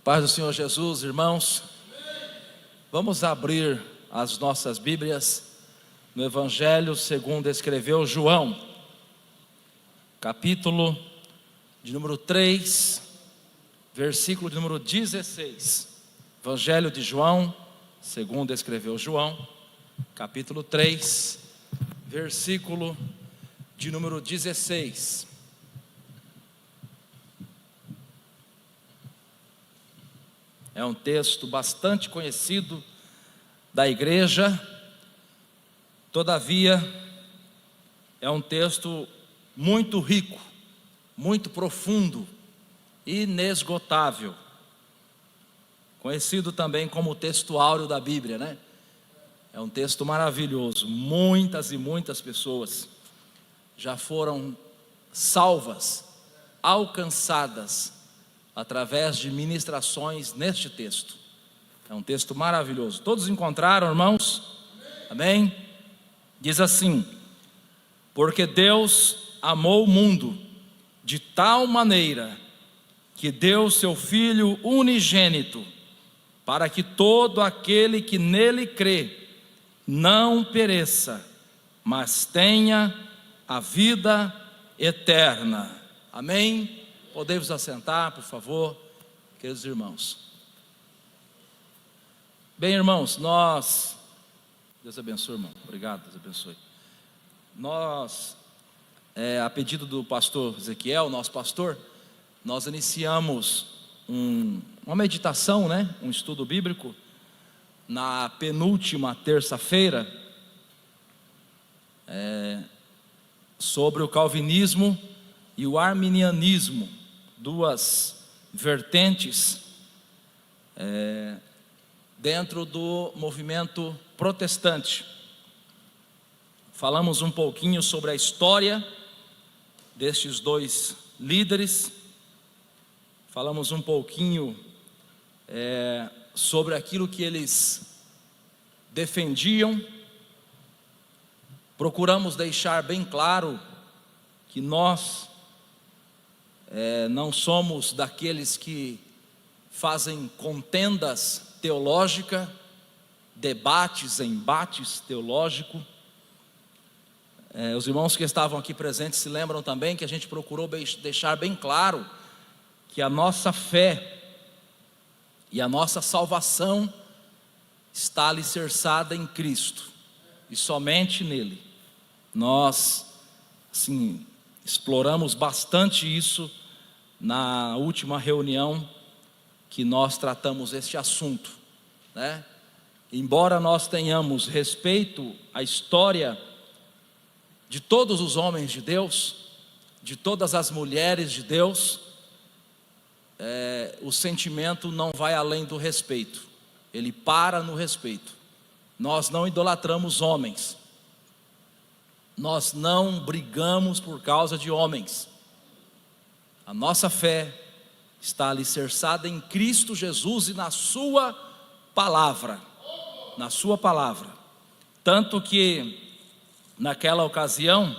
Paz do Senhor Jesus, irmãos. Vamos abrir as nossas Bíblias no Evangelho segundo escreveu João, capítulo de número 3, versículo de número 16. Evangelho de João, segundo escreveu João, capítulo 3, versículo de número 16. É um texto bastante conhecido da igreja, todavia é um texto muito rico, muito profundo, inesgotável, conhecido também como o texto áureo da Bíblia, né? É um texto maravilhoso. Muitas e muitas pessoas já foram salvas, alcançadas através de ministrações neste texto. É um texto maravilhoso. Todos encontraram, irmãos? Amém? Diz assim: porque Deus amou o mundo de tal maneira que deu seu Filho unigênito, para que todo aquele que nele crê não pereça, mas tenha a vida eterna. Amém? Podemos assentar, por favor, queridos irmãos. Bem, irmãos, Deus abençoe, irmão. Obrigado, Deus abençoe. A pedido do pastor Ezequiel, nosso pastor, nós iniciamos uma meditação, né? Um estudo bíblico, na penúltima terça-feira, sobre o calvinismo e o arminianismo, duas vertentes dentro do movimento protestante. Falamos um pouquinho sobre a história destes dois líderes, falamos um pouquinho sobre aquilo que eles defendiam. Procuramos deixar bem claro que nós não somos daqueles que fazem contendas teológicas, debates, embates teológicos. Os irmãos que estavam aqui presentes se lembram também que a gente procurou deixar bem claro que a nossa fé e a nossa salvação está alicerçada em Cristo e somente nele. Nós, sim, exploramos bastante isso na última reunião que nós tratamos este assunto, né? Embora nós tenhamos respeito à história de todos os homens de Deus, de todas as mulheres de Deus, o sentimento não vai além do respeito, ele para no respeito. Nós não idolatramos homens, nós não brigamos por causa de homens. A nossa fé está alicerçada em Cristo Jesus e na sua palavra, tanto que naquela ocasião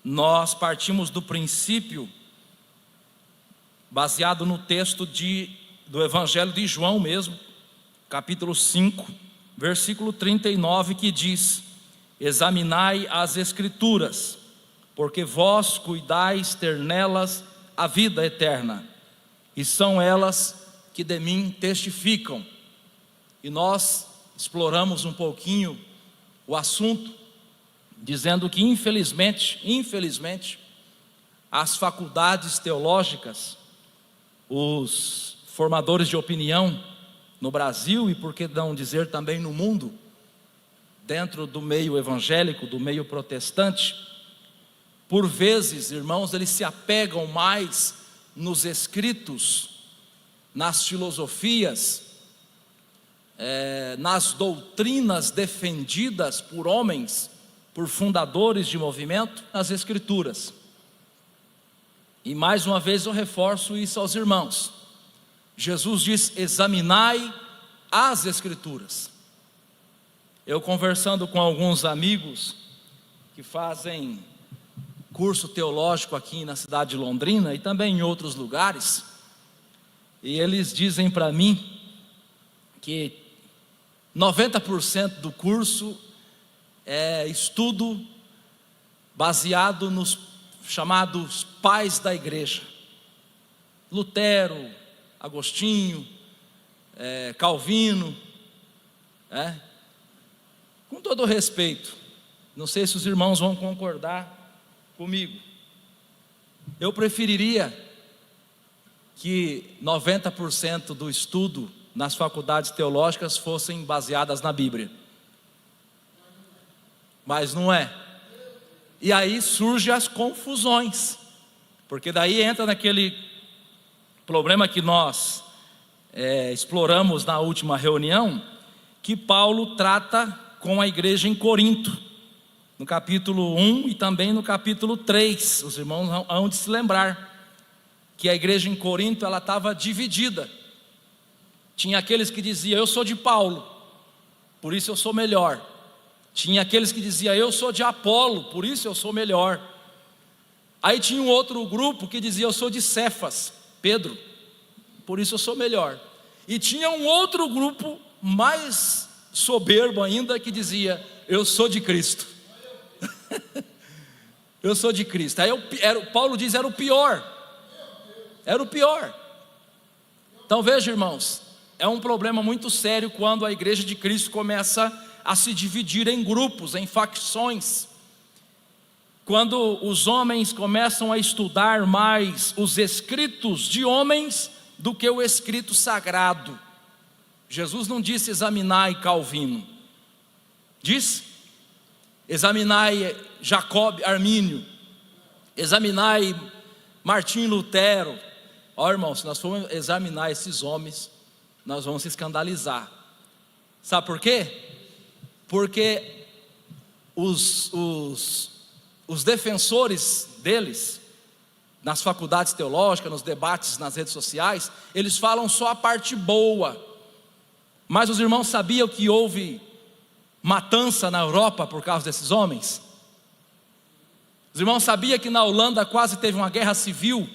nós partimos do princípio, baseado no texto do Evangelho de João mesmo, capítulo 5, versículo 39, que diz: examinai as Escrituras, porque vós cuidais ter nelas a vida eterna, e são elas que de mim testificam. E nós exploramos um pouquinho o assunto, dizendo que infelizmente, as faculdades teológicas, os formadores de opinião no Brasil e por que não dizer também no mundo, dentro do meio evangélico, do meio protestante, por vezes, irmãos, eles se apegam mais nos escritos, nas filosofias, nas doutrinas defendidas por homens, por fundadores de movimento, nas Escrituras. E mais uma vez eu reforço isso aos irmãos. Jesus diz: examinai as Escrituras. Eu conversando com alguns amigos que fazem curso teológico aqui na cidade de Londrina e também em outros lugares, e eles dizem para mim que 90% do curso é estudo baseado nos chamados pais da igreja: Lutero, Agostinho, Calvino. Com todo respeito, não sei se os irmãos vão concordar comigo, eu preferiria que 90% do estudo nas faculdades teológicas fossem baseadas na Bíblia, mas não é. E aí surgem as confusões, porque daí entra naquele problema que nós exploramos na última reunião, que Paulo trata com a igreja em Corinto, no capítulo 1 e também no capítulo 3. Os irmãos hão de se lembrar que a igreja em Corinto, ela estava dividida. Tinha aqueles que diziam: eu sou de Paulo, por isso eu sou melhor. Tinha aqueles que diziam: eu sou de Apolo, por isso eu sou melhor. Aí tinha um outro grupo que dizia: eu sou de Cefas, Pedro, por isso eu sou melhor. E tinha um outro grupo mais soberbo ainda que dizia: eu sou de Cristo. Eu sou de Cristo. Aí Paulo diz: era o pior. Era o pior. Então veja, irmãos, é um problema muito sério quando a igreja de Cristo começa a se dividir em grupos, em facções. Quando os homens começam a estudar mais os escritos de homens do que o escrito sagrado. Jesus não disse: examinai Calvino. Disse: examinai Jacob Armínio, examinai Martim Lutero. Ó, irmãos, se nós formos examinar esses homens, nós vamos se escandalizar. Sabe por quê? Porque os defensores deles, nas faculdades teológicas, nos debates nas redes sociais, eles falam só a parte boa. Mas os irmãos sabiam que houve matança na Europa por causa desses homens? Os irmãos sabiam que na Holanda quase teve uma guerra civil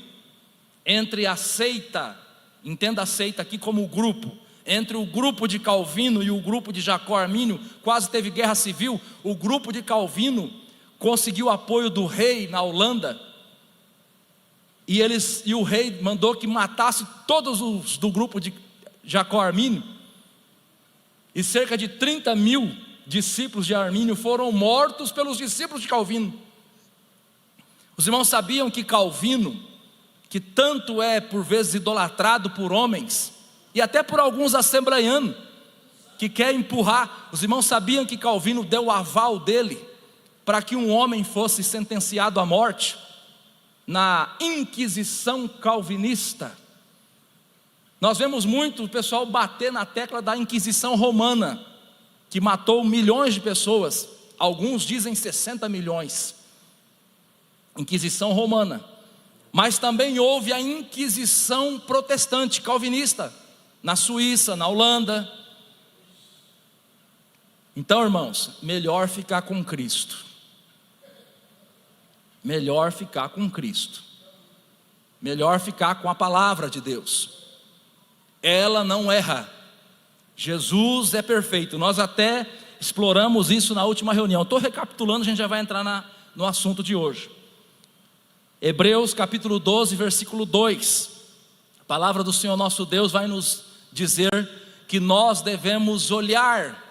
entre a seita, entenda a seita aqui como grupo, entre o grupo de Calvino e o grupo de Jacó Armínio, quase teve guerra civil. O grupo de Calvino conseguiu apoio do rei na Holanda, e o rei mandou que matasse todos os do grupo de Jacó Armínio, e cerca de 30.000 discípulos de Armínio foram mortos pelos discípulos de Calvino. Os irmãos sabiam que Calvino, que tanto é por vezes idolatrado por homens, e até por alguns assembleianos, que quer empurrar, os irmãos sabiam que Calvino deu o aval dele, para que um homem fosse sentenciado à morte, na Inquisição calvinista. Nós vemos muito o pessoal bater na tecla da Inquisição romana, que matou milhões de pessoas, alguns dizem 60 milhões, Inquisição romana. Mas também houve a Inquisição protestante, calvinista, na Suíça, na Holanda. Então, irmãos, melhor ficar com Cristo. Melhor ficar com Cristo. Melhor ficar com a palavra de Deus. Ela não erra. Jesus é perfeito. Nós até exploramos isso na última reunião. Estou recapitulando, a gente já vai entrar no assunto de hoje. Hebreus capítulo 12, versículo 2. A palavra do Senhor nosso Deus vai nos dizer que nós devemos olhar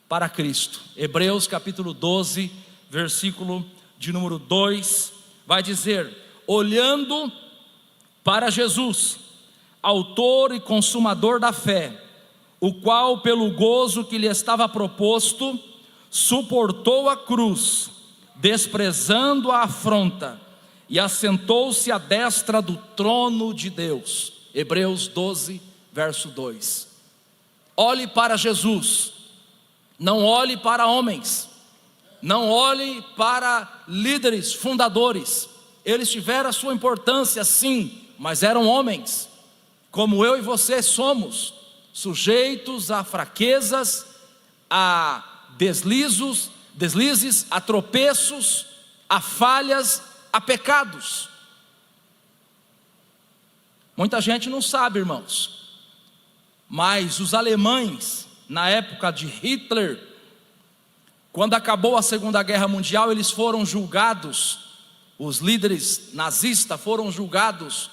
para Cristo. Hebreus capítulo 12, versículo de número 2, vai dizer: olhando para Jesus, autor e consumador da fé, o qual pelo gozo que lhe estava proposto, suportou a cruz, desprezando a afronta, e assentou-se à destra do trono de Deus. Hebreus 12, verso 2. Olhe para Jesus, não olhe para homens, não olhe para líderes, fundadores. Eles tiveram a sua importância sim, mas eram homens, como eu e você somos, sujeitos a fraquezas, a deslizes, a tropeços, a falhas, a pecados. Muita gente não sabe, irmãos, mas os alemães, na época de Hitler, quando acabou a Segunda Guerra Mundial, eles foram julgados, os líderes nazistas foram julgados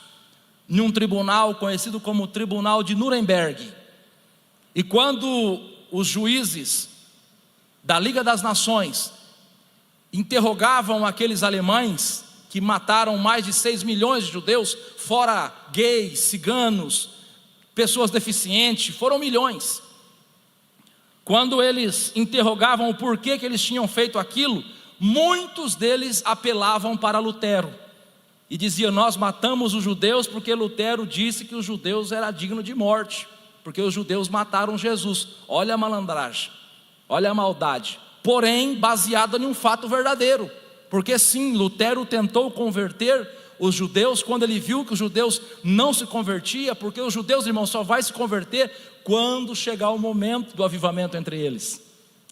em um tribunal conhecido como Tribunal de Nuremberg. E quando os juízes da Liga das Nações interrogavam aqueles alemães que mataram mais de 6 milhões de judeus, fora gays, ciganos, pessoas deficientes, foram milhões. Quando eles interrogavam o porquê que eles tinham feito aquilo, muitos deles apelavam para Lutero e diziam: nós matamos os judeus porque Lutero disse que os judeus eram dignos de morte, porque os judeus mataram Jesus. Olha a malandragem, olha a maldade, porém baseada em um fato verdadeiro. Porque sim, Lutero tentou converter os judeus quando ele viu que os judeus não se convertiam, porque os judeus, irmãos, só vai se converter quando chegar o momento do avivamento entre eles.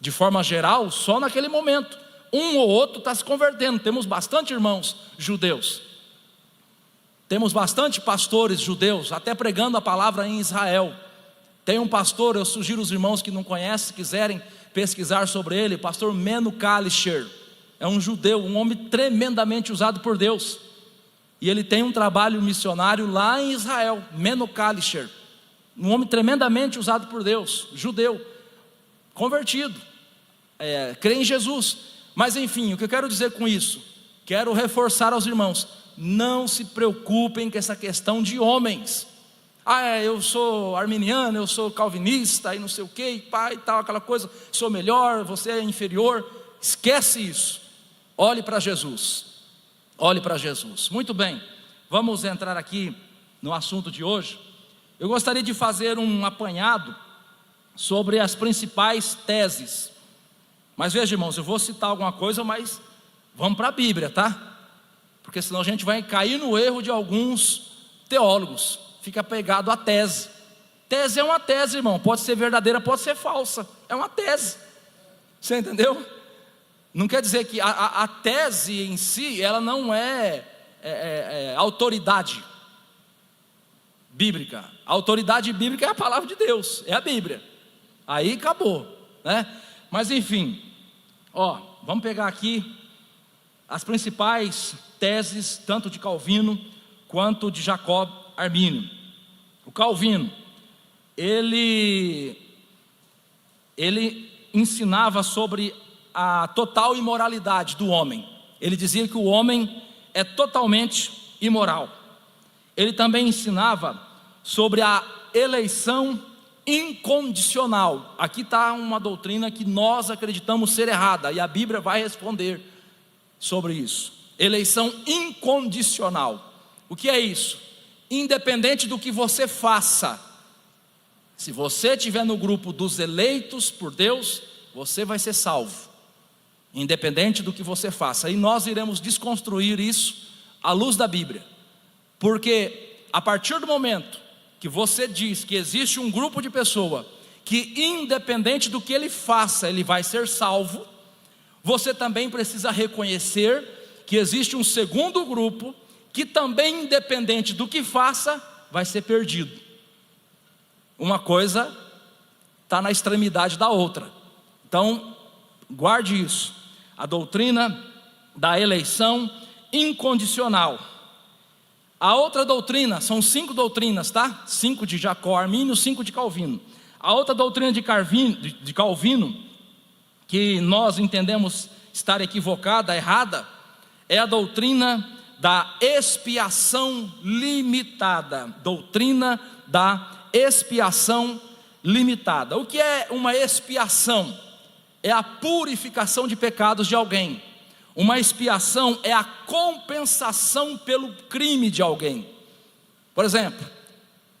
De forma geral, só naquele momento, um ou outro está se convertendo. Temos bastante irmãos judeus, temos bastante pastores judeus, até pregando a palavra em Israel. Tem um pastor, eu sugiro os irmãos que não conhecem, quiserem pesquisar sobre ele, o pastor Meno Kalischer. É um judeu, um homem tremendamente usado por Deus, e ele tem um trabalho missionário lá em Israel. Meno Kalischer, um homem tremendamente usado por Deus, judeu, convertido, crê em Jesus. Mas enfim, o que eu quero dizer com isso? Quero reforçar aos irmãos: não se preocupem com essa questão de homens. Eu sou arminiano, eu sou calvinista, e não sei o que, e pá, e tal, aquela coisa, sou melhor, você é inferior. Esquece isso, olhe para Jesus, olhe para Jesus. Muito bem, vamos entrar aqui no assunto de hoje. Eu gostaria de fazer um apanhado sobre as principais teses. Mas veja, irmãos, eu vou citar alguma coisa, mas vamos para a Bíblia, tá? Porque senão a gente vai cair no erro de alguns teólogos. Fica pegado à tese. Tese é uma tese, irmão, pode ser verdadeira, pode ser falsa, é uma tese. Você entendeu? Não quer dizer que a tese em si, ela não é autoridade bíblica. A autoridade bíblica é a palavra de Deus, é a Bíblia. Aí acabou, né? Mas enfim, vamos pegar aqui as principais teses, tanto de Calvino quanto de Jacob Armínio. O Calvino, ele ensinava sobre a total imoralidade do homem. Ele dizia que o homem é totalmente imoral. Ele também ensinava sobre a eleição incondicional. Aqui está uma doutrina que nós acreditamos ser errada, e a Bíblia vai responder sobre isso. Eleição incondicional. O que é isso? Independente do que você faça, se você estiver no grupo dos eleitos por Deus, você vai ser salvo, independente do que você faça. E nós iremos desconstruir isso à luz da Bíblia, porque a partir do momento que você diz que existe um grupo de pessoa que independente do que ele faça, ele vai ser salvo, você também precisa reconhecer que existe um segundo grupo que também, independente do que faça, vai ser perdido. Uma coisa está na extremidade da outra. Então, guarde isso. A doutrina da eleição incondicional. A outra doutrina, são 5 doutrinas, tá? 5 de Jacob Armínio, 5 de Calvino. A outra doutrina de Calvino, que nós entendemos estar equivocada, errada, é a doutrina da expiação limitada. Doutrina da expiação limitada. O que é uma expiação? É a purificação de pecados de alguém. Uma expiação é a compensação pelo crime de alguém. Por exemplo,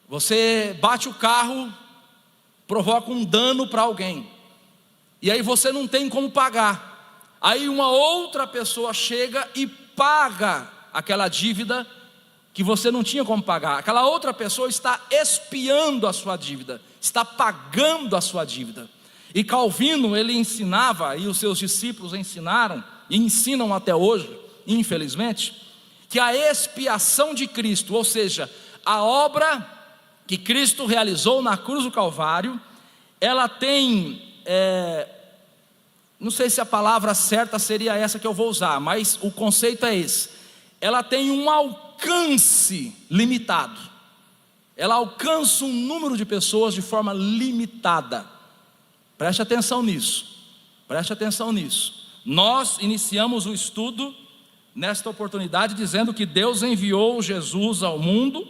você bate o carro, provoca um dano para alguém, e aí você não tem como pagar. Aí uma outra pessoa chega e paga aquela dívida que você não tinha como pagar. Aquela outra pessoa está expiando a sua dívida, está pagando a sua dívida. E Calvino, ele ensinava, e os seus discípulos ensinaram, e ensinam até hoje, infelizmente, que a expiação de Cristo, ou seja, a obra que Cristo realizou na cruz do Calvário, ela tem, não sei se a palavra certa seria essa que eu vou usar, mas o conceito é esse: ela tem um alcance limitado, ela alcança um número de pessoas de forma limitada. Preste atenção nisso, preste atenção nisso. Nós iniciamos o estudo nesta oportunidade dizendo que Deus enviou Jesus ao mundo,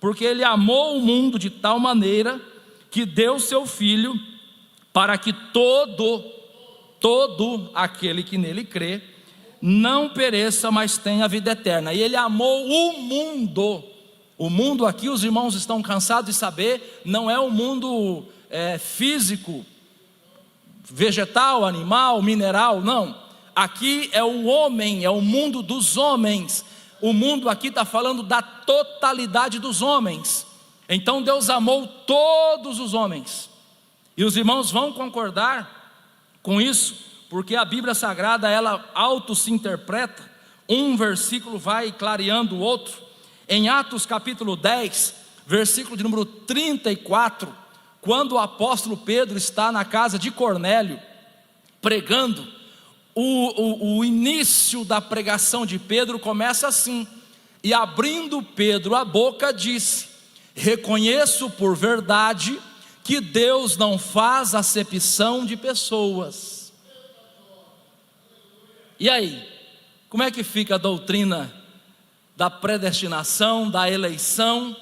porque Ele amou o mundo de tal maneira que deu seu Filho, para que todo aquele que nele crê não pereça, mas tenha vida eterna. E Ele amou o mundo. O mundo aqui, os irmãos estão cansados de saber, não é o mundo físico, vegetal, animal, mineral, não. Aqui é o homem, é o mundo dos homens. O mundo aqui está falando da totalidade dos homens. Então Deus amou todos os homens. E os irmãos vão concordar com isso, porque a Bíblia Sagrada, ela auto se interpreta. Um versículo vai clareando o outro. Em Atos capítulo 10, versículo de número 34, quando o apóstolo Pedro está na casa de Cornélio, pregando, o início da pregação de Pedro começa assim: e abrindo Pedro a boca, disse: reconheço por verdade que Deus não faz acepção de pessoas. E aí, como é que fica a doutrina da predestinação, da eleição?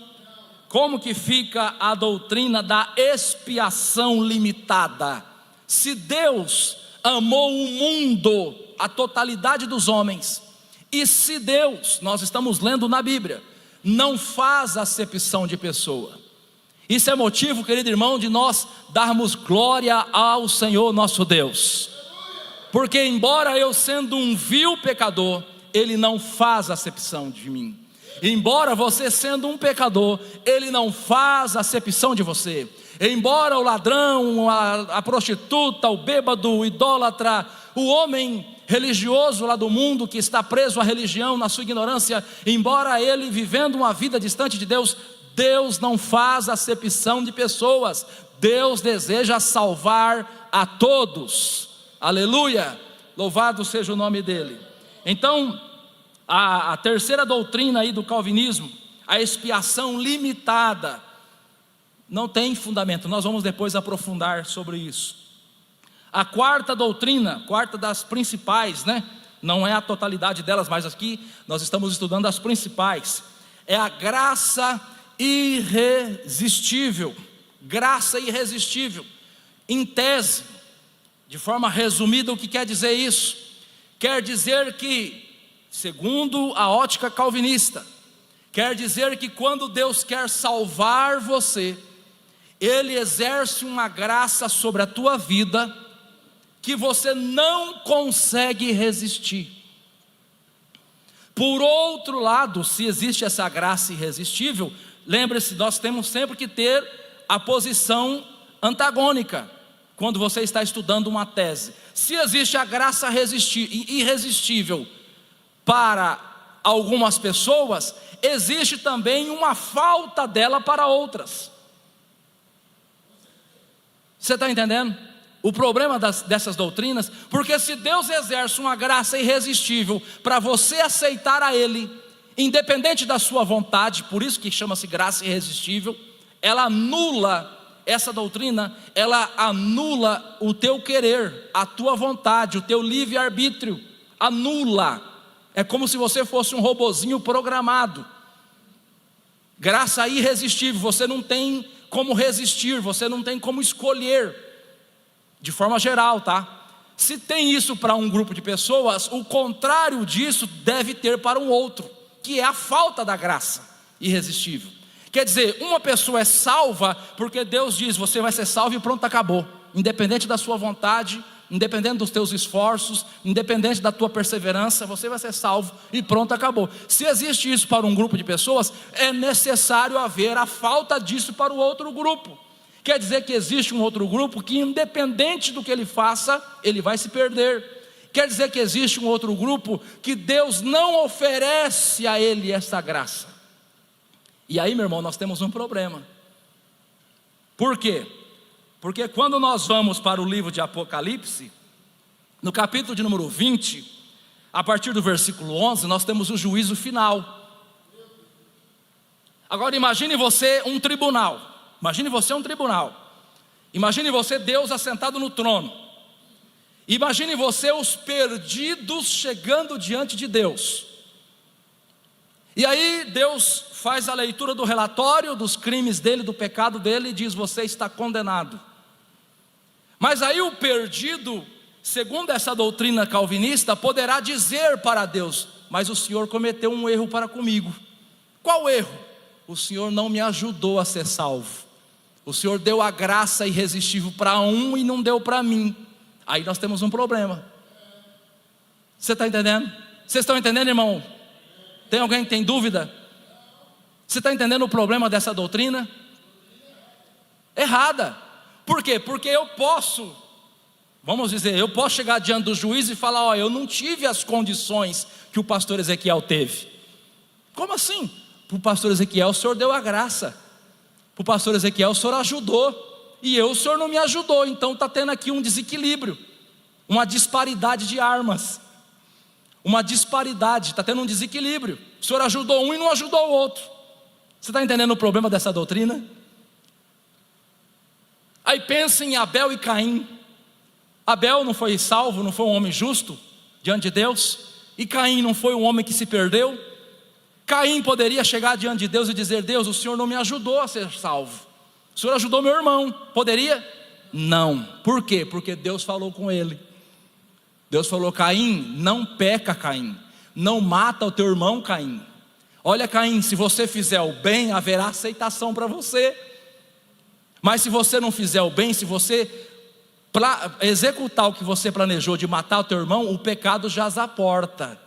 Como que fica a doutrina da expiação limitada? Se Deus amou o mundo, a totalidade dos homens, e se Deus, nós estamos lendo na Bíblia, não faz acepção de pessoa, isso é motivo, querido irmão, de nós darmos glória ao Senhor nosso Deus, porque embora eu sendo um vil pecador, Ele não faz acepção de mim. Embora você sendo um pecador, Ele não faz acepção de você. Embora o ladrão, a prostituta, o bêbado, o idólatra, o homem religioso lá do mundo que está preso à religião na sua ignorância, embora ele vivendo uma vida distante de Deus, Deus não faz acepção de pessoas. Deus deseja salvar a todos. Aleluia! Louvado seja o nome dele. Então, a terceira doutrina aí do calvinismo, a expiação limitada, não tem fundamento. Nós vamos depois aprofundar sobre isso. A quarta doutrina, quarta das principais, não é a totalidade delas, mas aqui nós estamos estudando as principais, é a graça irresistível. Graça irresistível. Em tese, de forma resumida, o que quer dizer isso? Quer dizer que, segundo a ótica calvinista, quer dizer que quando Deus quer salvar você, Ele exerce uma graça sobre a tua vida que você não consegue resistir. Por outro lado, se existe essa graça irresistível, lembre-se, nós temos sempre que ter a posição antagônica quando você está estudando uma tese. Se existe a graça irresistível para algumas pessoas, existe também uma falta dela para outras. Você está entendendo o problema dessas doutrinas? Porque se Deus exerce uma graça irresistível para você aceitar a Ele, independente da sua vontade, por isso que chama-se graça irresistível, ela anula, essa doutrina, ela anula o teu querer, a tua vontade, o teu livre-arbítrio, anula. É como se você fosse um robozinho programado. Graça irresistível, você não tem como resistir, você não tem como escolher, de forma geral, tá? Se tem isso para um grupo de pessoas, o contrário disso deve ter para um outro, que é a falta da graça irresistível. Quer dizer, uma pessoa é salva porque Deus diz: você vai ser salvo e pronto, acabou. Independente da sua vontade, independente dos teus esforços, independente da tua perseverança, você vai ser salvo e pronto, acabou. Se existe isso para um grupo de pessoas, é necessário haver a falta disso para o outro grupo. Quer dizer que existe um outro grupo que, independente do que ele faça, ele vai se perder. Quer dizer que existe um outro grupo que Deus não oferece a ele essa graça. E aí, meu irmão, nós temos um problema. Por quê? Porque quando nós vamos para o livro de Apocalipse, no capítulo de número 20, a partir do versículo 11, nós temos o juízo final. Agora imagine você um tribunal. Imagine você um tribunal. Imagine você Deus assentado no trono. Imagine você os perdidos chegando diante de Deus. E aí Deus faz a leitura do relatório dos crimes dele, do pecado dele, e diz: você está condenado. Mas aí o perdido, segundo essa doutrina calvinista, poderá dizer para Deus: mas o Senhor cometeu um erro para comigo. Qual erro? O Senhor não me ajudou a ser salvo. O Senhor deu a graça irresistível para um e não deu para mim. Aí nós temos um problema. Você está entendendo? Vocês estão entendendo, irmão? Tem alguém que tem dúvida? Você está entendendo o problema dessa doutrina? Errada. Por quê? Porque eu posso, vamos dizer, eu posso chegar diante do juiz e falar: ó, eu não tive as condições que o pastor Ezequiel teve. Como assim? Para o pastor Ezequiel o Senhor deu a graça. Para o pastor Ezequiel o Senhor ajudou. E o Senhor não me ajudou. Então está tendo aqui um desequilíbrio, uma disparidade de armas. Uma disparidade, está tendo um desequilíbrio. O Senhor ajudou um e não ajudou o outro. Você está entendendo o problema dessa doutrina? Aí pensa em Abel e Caim. Abel não foi salvo, não foi um homem justo diante de Deus. E Caim não foi um homem que se perdeu. Caim poderia chegar diante de Deus e dizer: Deus, o Senhor não me ajudou a ser salvo. O Senhor ajudou meu irmão. Poderia? Não. Por quê? Porque Deus falou com ele. Deus falou: Caim, não peca, Caim. Não mata o teu irmão, Caim. Olha, Caim, se você fizer o bem, haverá aceitação para você. Mas se você não fizer o bem, se você executar o que você planejou de matar o teu irmão, o pecado jaz à porta.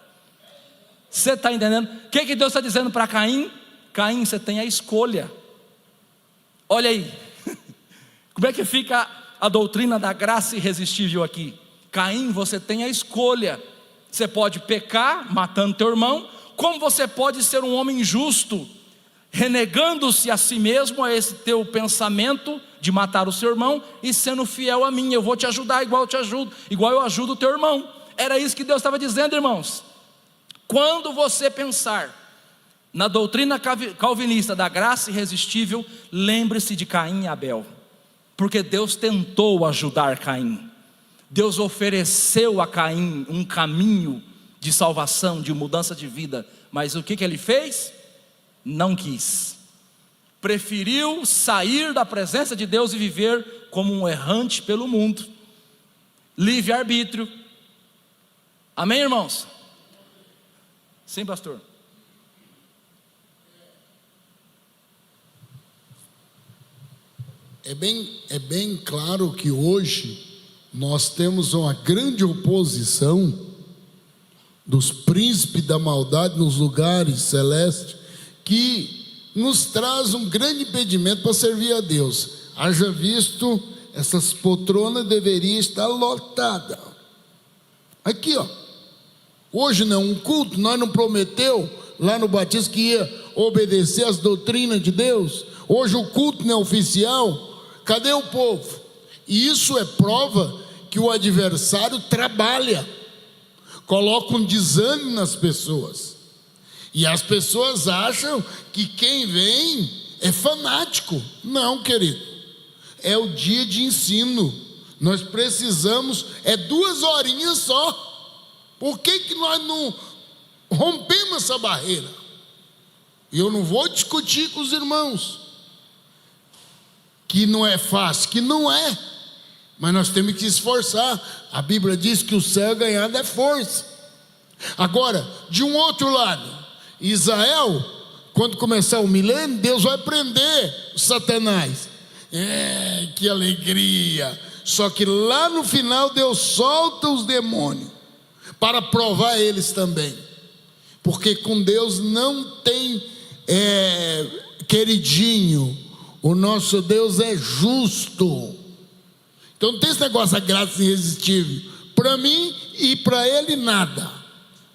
Você está entendendo? O que Deus está dizendo para Caim? Caim, você tem a escolha. Olha aí, como é que fica a doutrina da graça irresistível aqui? Caim, você tem a escolha. Você pode pecar matando teu irmão, como você pode ser um homem justo, renegando-se a si mesmo, a esse teu pensamento de matar o seu irmão, e sendo fiel a mim. Eu vou te ajudar igual eu te ajudo, igual eu ajudo o teu irmão. Era isso que Deus estava dizendo, irmãos. Quando você pensar na doutrina calvinista da graça irresistível, lembre-se de Caim e Abel, porque Deus tentou ajudar Caim. Deus ofereceu a Caim um caminho de salvação, de mudança de vida, mas o que ele fez? Não quis. Preferiu sair da presença de Deus e viver como um errante pelo mundo. Livre-arbítrio. Amém, irmãos? Sim, pastor. É bem claro que hoje nós temos uma grande oposição dos príncipes da maldade nos lugares celestes, que nos traz um grande impedimento para servir a Deus. Haja visto, essas poltronas deveriam estar lotadas. Aqui, ó. Hoje não, um culto, nós não prometeu lá no batismo que ia obedecer às doutrinas de Deus. Hoje o culto não é oficial. Cadê o povo? E isso é prova que o adversário trabalha, coloca um desânimo nas pessoas. E as pessoas acham que quem vem é fanático. Não, querido. É o dia de ensino. Nós precisamos, 2 horinhas só. Por que nós não rompemos essa barreira? E eu não vou discutir com os irmãos que não é fácil, que não é, mas nós temos que esforçar. A Bíblia diz que o céu ganhado é força. Agora, de um outro lado, Israel, quando começar o milênio, Deus vai prender Satanás. Que alegria! Só que lá no final Deus solta os demônios para provar eles também, porque com Deus não tem queridinho. O nosso Deus é justo. Então não tem esse negócio da graça irresistível. Para mim e para ele nada.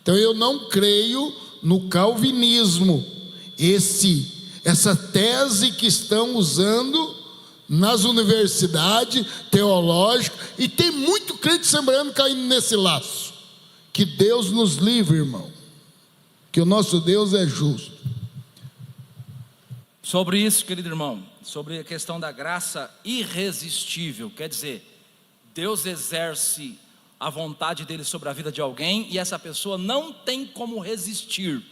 Então eu não creio no calvinismo, essa tese que estão usando nas universidades teológicas, e tem muito crente assembleano caindo nesse laço. Que Deus nos livre, irmão, que o nosso Deus é justo. Sobre isso, querido irmão, sobre a questão da graça irresistível, quer dizer, Deus exerce a vontade dele sobre a vida de alguém e essa pessoa não tem como resistir.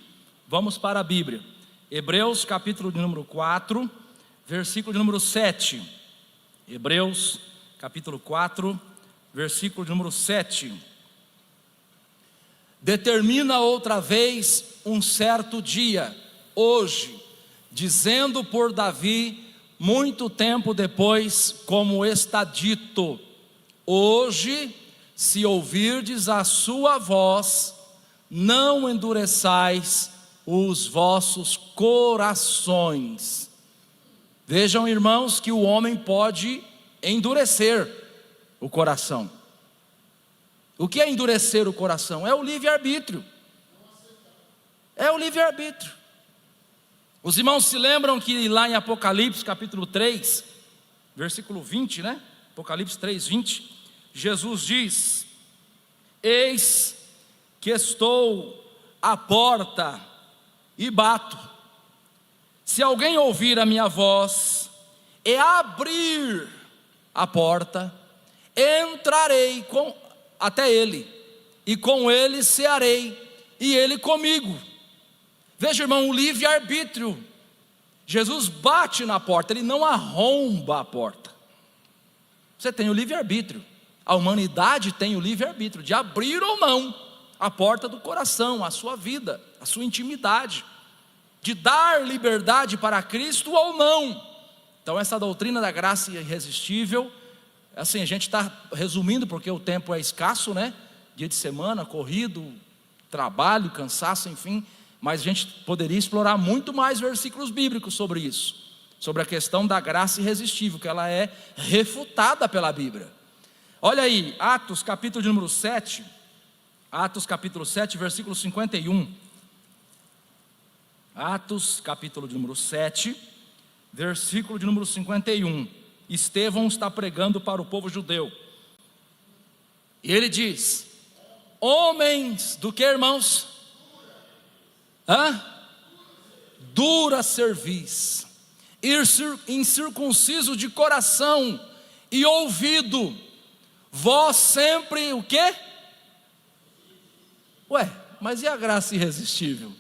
Vamos para a Bíblia, Hebreus capítulo de número 4, versículo de número 7. Hebreus capítulo 4, versículo de número 7. Determina outra vez um certo dia, hoje, dizendo por Davi, muito tempo depois, como está dito: hoje, se ouvirdes a sua voz, não endureçais os vossos corações. Vejam, irmãos, que o homem pode endurecer o coração. O que é endurecer o coração? É o livre-arbítrio. É o livre-arbítrio. Os irmãos se lembram que lá em Apocalipse capítulo 3, versículo 20, né? Apocalipse 3, 20, Jesus diz: eis que estou à porta e bato. Se alguém ouvir a minha voz e abrir a porta, entrarei até ele, e com ele cearei, e ele comigo. Veja, irmão, o livre-arbítrio. Jesus bate na porta, ele não arromba a porta. Você tem o livre-arbítrio. A humanidade tem o livre-arbítrio de abrir ou não a porta do coração, a sua vida, a sua intimidade, de dar liberdade para Cristo ou não. Então essa doutrina da graça irresistível, assim, a gente está resumindo porque o tempo é escasso, né? Dia de semana, corrido, trabalho, cansaço, enfim. Mas a gente poderia explorar muito mais versículos bíblicos sobre isso, sobre a questão da graça irresistível, que ela é refutada pela Bíblia. Olha aí, Atos capítulo de número 7, Atos capítulo 7, versículo 51. Atos capítulo de número 7, versículo de número 51. Estevão está pregando para o povo judeu, e ele diz: homens do que, irmãos? Dura cerviz, incircunciso de coração e ouvido, vós sempre o quê? Mas e a graça irresistível?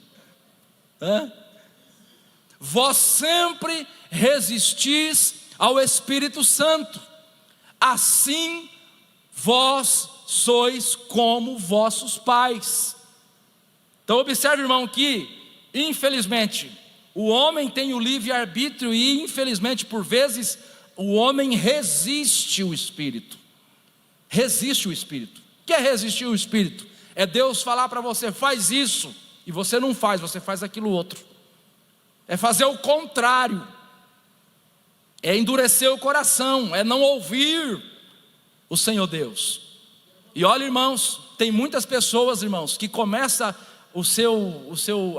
Vós sempre resistis ao Espírito Santo, assim vós sois como vossos pais. Então observe, irmão, que infelizmente o homem tem o livre-arbítrio e infelizmente por vezes o homem resiste o Espírito. Resiste o Espírito. O que é resistir o Espírito? É Deus falar para você: faz isso, e você não faz, você faz aquilo outro. É fazer o contrário. É endurecer o coração, é não ouvir o Senhor Deus. E olha, irmãos, tem muitas pessoas, irmãos, que começam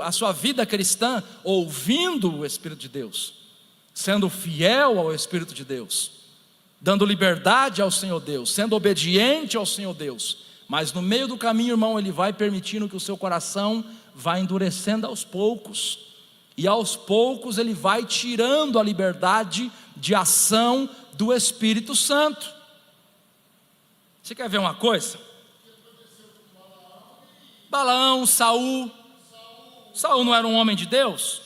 a sua vida cristã ouvindo o Espírito de Deus, sendo fiel ao Espírito de Deus, dando liberdade ao Senhor Deus, sendo obediente ao Senhor Deus, mas no meio do caminho, irmão, ele vai permitindo que o seu coração vá endurecendo aos poucos, e aos poucos ele vai tirando a liberdade de ação do Espírito Santo. Você quer ver uma coisa? Balaão, Saul não era um homem de Deus?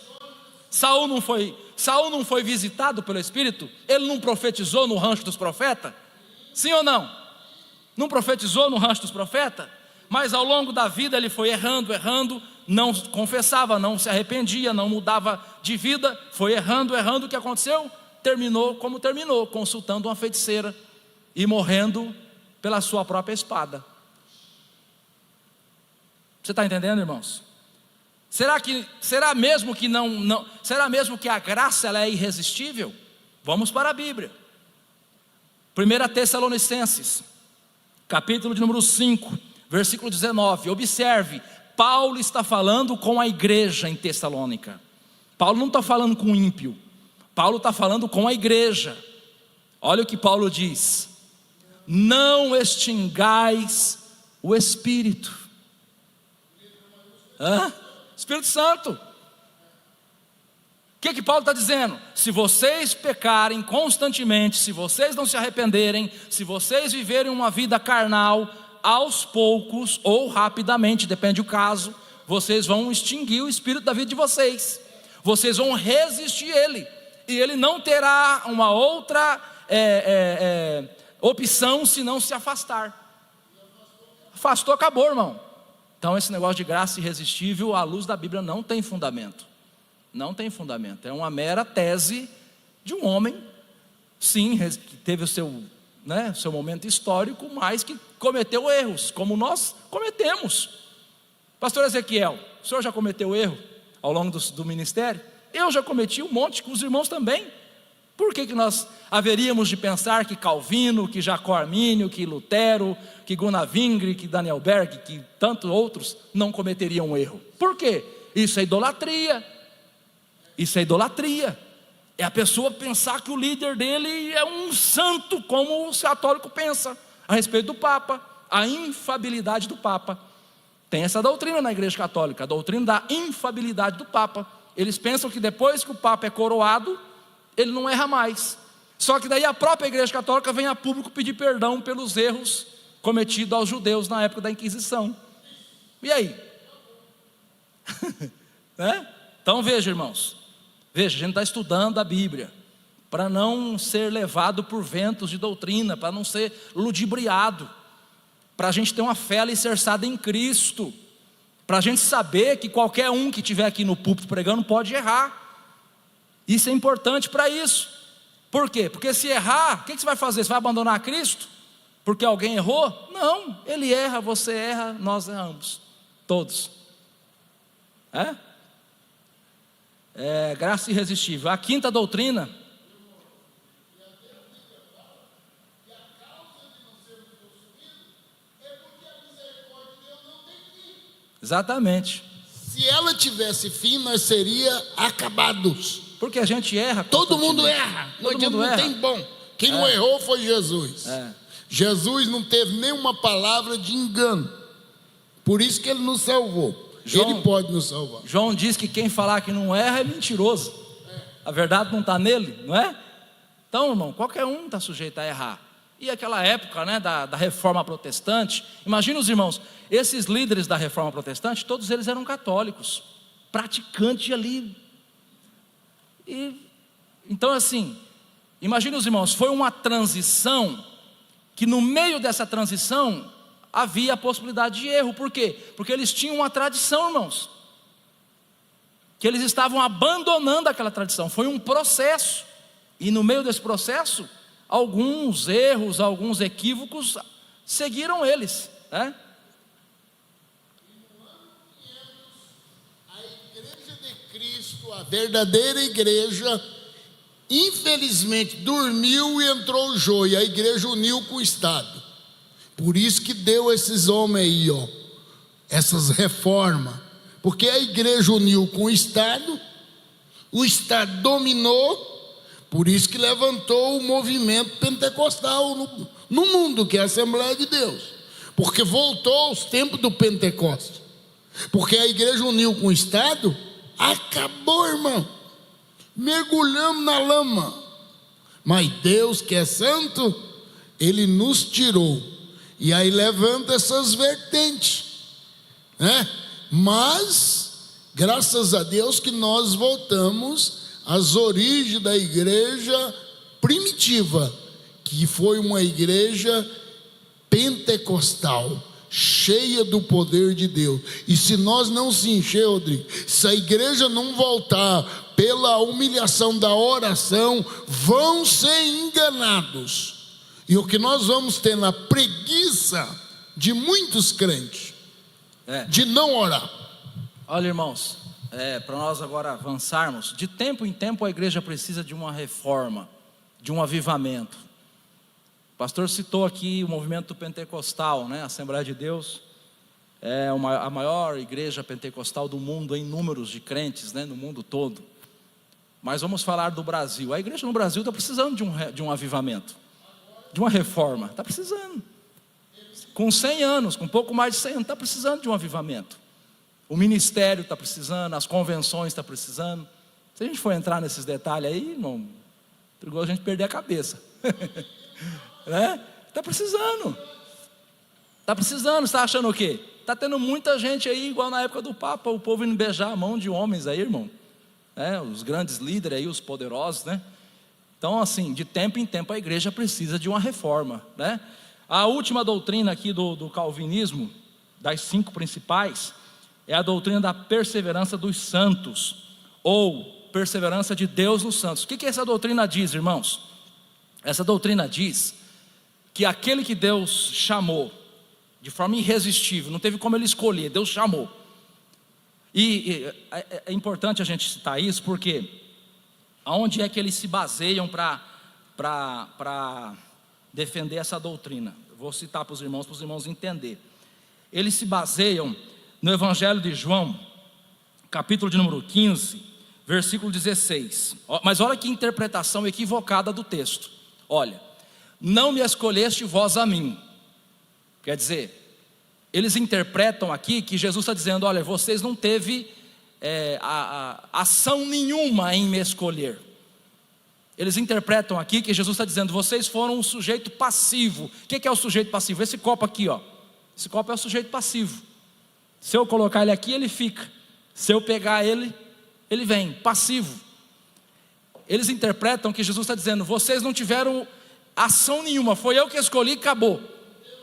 Saul não foi visitado pelo Espírito? Ele não profetizou no rancho dos profetas? Sim ou não? Não profetizou no rancho dos profetas? Mas ao longo da vida ele foi errando, não confessava, não se arrependia, não mudava de vida, foi errando. O que aconteceu? Terminou como terminou, consultando uma feiticeira e morrendo pela sua própria espada. Você está entendendo, irmãos? Será mesmo que a graça ela é irresistível? Vamos para a Bíblia. 1 Tessalonicenses, capítulo de número 5, versículo 19. Observe, Paulo está falando com a igreja em Tessalônica. Paulo não está falando com o ímpio, Paulo está falando com a igreja. Olha o que Paulo diz: não extingais o Espírito. Espírito Santo. O que Paulo está dizendo? Se vocês pecarem constantemente, se vocês não se arrependerem, se vocês viverem uma vida carnal, aos poucos ou rapidamente, depende do caso, vocês vão extinguir o Espírito da vida de vocês. Vocês vão resistir ele, e ele não terá uma outra opção senão se afastar. Afastou, acabou, irmão. Então esse negócio de graça irresistível à luz da Bíblia não tem fundamento. Não tem fundamento, é uma mera tese de um homem, sim, que teve o seu momento histórico, mas que cometeu erros, como nós cometemos. Pastor Ezequiel, o senhor já cometeu erro ao longo do ministério? Eu já cometi um monte, com os irmãos também. Por que nós haveríamos de pensar que Calvino, que Jacó Armínio, que Lutero, que Gunnar Wingre, que Daniel Berg, que tantos outros não cometeriam um erro? Por quê? Isso é idolatria. Isso é idolatria. É a pessoa pensar que o líder dele é um santo, como o católico pensa a respeito do Papa, a infabilidade do Papa. Tem essa doutrina na Igreja Católica, a doutrina da infabilidade do Papa. Eles pensam que depois que o Papa é coroado, ele não erra mais. Só que daí a própria Igreja Católica vem a público pedir perdão pelos erros cometidos aos judeus na época da Inquisição. E aí? Então veja, irmãos, veja, a gente está estudando a Bíblia para não ser levado por ventos de doutrina, para não ser ludibriado, para a gente ter uma fé alicerçada em Cristo, para a gente saber que qualquer um que estiver aqui no púlpito pregando pode errar. Isso é importante para isso. Por quê? Porque se errar, o que você vai fazer? Você vai abandonar Cristo? Porque alguém errou? Não, ele erra, você erra, nós erramos, todos. Graça irresistível. A quinta doutrina. Exatamente. Se ela tivesse fim, nós seríamos acabados. Porque a gente erra. Todo mundo erra. Não tem bom. Quem não errou foi Jesus. Jesus não teve nenhuma palavra de engano. Por isso que ele nos salvou. Ele pode nos salvar. João diz que quem falar que não erra é mentiroso. A verdade não está nele, não é? Então, irmão, qualquer um está sujeito a errar. E aquela época, da Reforma Protestante, imagina os irmãos, esses líderes da Reforma Protestante, todos eles eram católicos, praticantes ali. Então assim, imagina os irmãos, foi uma transição, que no meio dessa transição, havia a possibilidade de erro. Por quê? Porque eles tinham uma tradição, irmãos, que eles estavam abandonando aquela tradição. Foi um processo, e no meio desse processo, alguns erros, alguns equívocos seguiram eles, E no ano 500, a Igreja de Cristo, a verdadeira igreja, infelizmente dormiu e entrou o joio. A igreja uniu com o Estado. Por isso que deu esses homens aí, essas reformas. Porque a igreja uniu com o Estado dominou. Por isso que levantou o movimento pentecostal no mundo, que é a Assembleia de Deus. Porque voltou aos tempos do Pentecostes. Porque a igreja uniu com o Estado, acabou, irmão. Mergulhamos na lama. Mas Deus, que é santo, Ele nos tirou. E aí levanta essas vertentes, Mas, graças a Deus que nós voltamos às origens da igreja primitiva, que foi uma igreja pentecostal, cheia do poder de Deus. E se nós não se encher, Rodrigo, se a igreja não voltar pela humilhação da oração, vão ser enganados. E o que nós vamos ter na preguiça de muitos crentes, de não orar. Olha, irmãos, para nós agora avançarmos, de tempo em tempo a igreja precisa de uma reforma, de um avivamento. O pastor citou aqui o movimento pentecostal, a Assembleia de Deus é a maior igreja pentecostal do mundo em números de crentes, no mundo todo. Mas vamos falar do Brasil. A igreja no Brasil está precisando de um avivamento, de uma reforma. Está precisando. Com 100 anos, com um pouco mais de 100 anos, está precisando de um avivamento. O ministério está precisando, as convenções estão precisando. Se a gente for entrar nesses detalhes aí, irmão, perigoso a gente perder a cabeça. Né? Está precisando. Está precisando, você está achando o quê? Está tendo muita gente aí, igual na época do Papa, o povo indo beijar a mão de homens aí, irmão. Os grandes líderes aí, os poderosos, né? Então, assim, de tempo em tempo a igreja precisa de uma reforma, né? A última doutrina aqui do calvinismo, das 5 principais, é a doutrina da perseverança dos santos, ou perseverança de Deus nos santos. O que essa doutrina diz, irmãos? Essa doutrina diz que aquele que Deus chamou de forma irresistível, não teve como ele escolher, Deus chamou. E é importante a gente citar isso, porque aonde é que eles se baseiam para defender essa doutrina? Eu vou citar para os irmãos entenderem. Eles se baseiam no Evangelho de João, capítulo de número 15, versículo 16. Mas olha que interpretação equivocada do texto. Olha, não me escolheste vós a mim. Quer dizer, eles interpretam aqui que Jesus está dizendo: olha, vocês não teve ação nenhuma em me escolher. Eles interpretam aqui que Jesus está dizendo: vocês foram um sujeito passivo. O que é o sujeito passivo? Esse copo aqui, ó. Esse copo é o sujeito passivo. Se eu colocar ele aqui, ele fica. Se eu pegar ele, ele vem, passivo. Eles interpretam que Jesus está dizendo: vocês não tiveram ação nenhuma, foi eu que escolhi e acabou.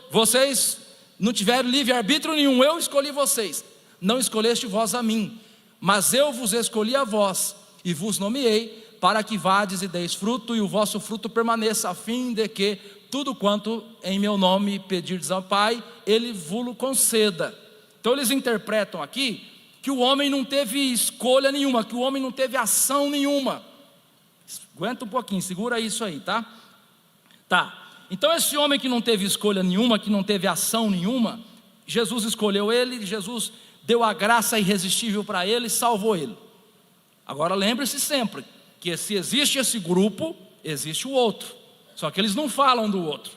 Vocês não tiveram livre-arbítrio nenhum, eu escolhi vocês. Não escolheste vós a mim, mas eu vos escolhi a vós, e vos nomeei, para que vades e deis fruto, e o vosso fruto permaneça, a fim de que tudo quanto em meu nome pedirdes ao Pai, Ele vos conceda. Então eles interpretam aqui que o homem não teve escolha nenhuma, que o homem não teve ação nenhuma. Aguenta um pouquinho, segura isso aí, tá? Tá. Então esse homem que não teve escolha nenhuma, que não teve ação nenhuma, Jesus escolheu ele, Jesus deu a graça irresistível para ele e salvou ele. Agora lembre-se sempre que se existe esse grupo, existe o outro, só que eles não falam do outro.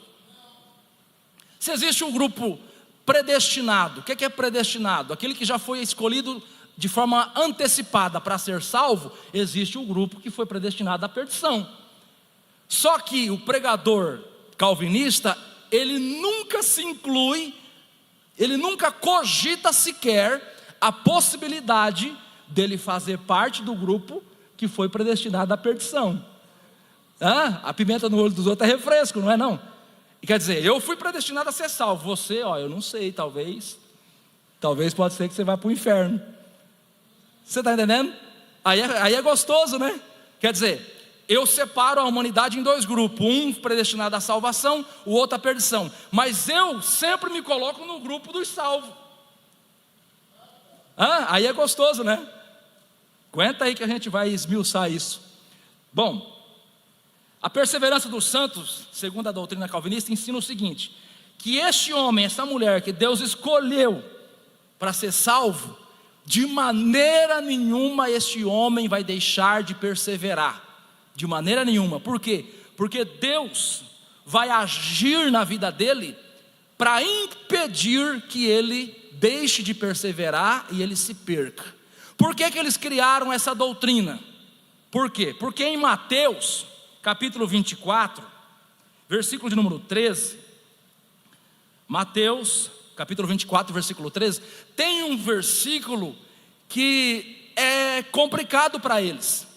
Se existe um grupo predestinado, o que é predestinado? Aquele que já foi escolhido de forma antecipada para ser salvo. Existe um grupo que foi predestinado à perdição. Só que o pregador calvinista, ele nunca se inclui, ele nunca cogita sequer a possibilidade dele fazer parte do grupo que foi predestinado à perdição. A pimenta no olho dos outros é refresco, não é não? E quer dizer, eu fui predestinado a ser salvo, você, eu não sei, talvez pode ser que você vá para o inferno. Você está entendendo? Aí é gostoso, né? Quer dizer, eu separo a humanidade em 2 grupos, um predestinado à salvação, o outro à perdição, mas eu sempre me coloco no grupo dos salvos. Aí é gostoso, né? Aguenta aí que a gente vai esmiuçar isso. Bom, a perseverança dos santos, segundo a doutrina calvinista, ensina o seguinte: que este homem, essa mulher que Deus escolheu para ser salvo, de maneira nenhuma este homem vai deixar de perseverar. De maneira nenhuma. Por quê? Porque Deus vai agir na vida dele para impedir que ele deixe de perseverar e ele se perca. Por que eles criaram essa doutrina? Por quê? Porque em Mateus, capítulo 24, versículo de número 13, Mateus, capítulo 24, versículo 13, tem um versículo que é complicado para eles,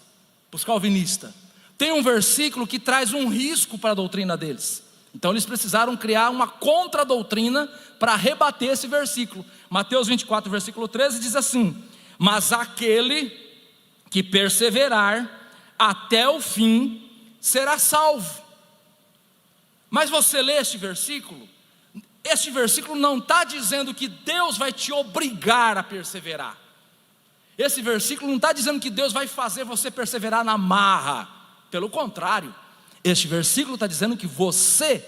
para os calvinistas. Tem um versículo que traz um risco para a doutrina deles. Então eles precisaram criar uma contradoutrina para rebater esse versículo. Mateus 24, versículo 13 diz assim: mas aquele que perseverar até o fim será salvo. Mas você lê este versículo não está dizendo que Deus vai te obrigar a perseverar. Esse versículo não está dizendo que Deus vai fazer você perseverar na marra. Pelo contrário, este versículo está dizendo que você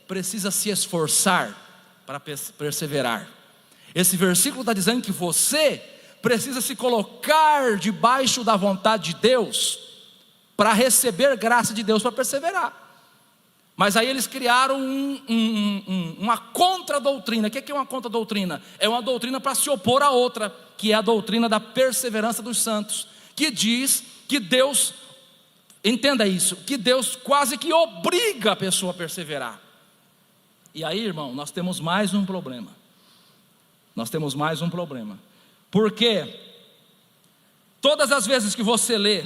precisa se esforçar para perseverar. Esse versículo está dizendo que você precisa se colocar debaixo da vontade de Deus para receber graça de Deus para perseverar. Mas aí eles criaram uma contradoutrina. O que é uma contradoutrina? É uma doutrina para se opor a outra, que é a doutrina da perseverança dos santos, que diz que Deus, entenda isso, que Deus quase que obriga a pessoa a perseverar. E aí, irmão, nós temos mais um problema. Porque todas as vezes que você lê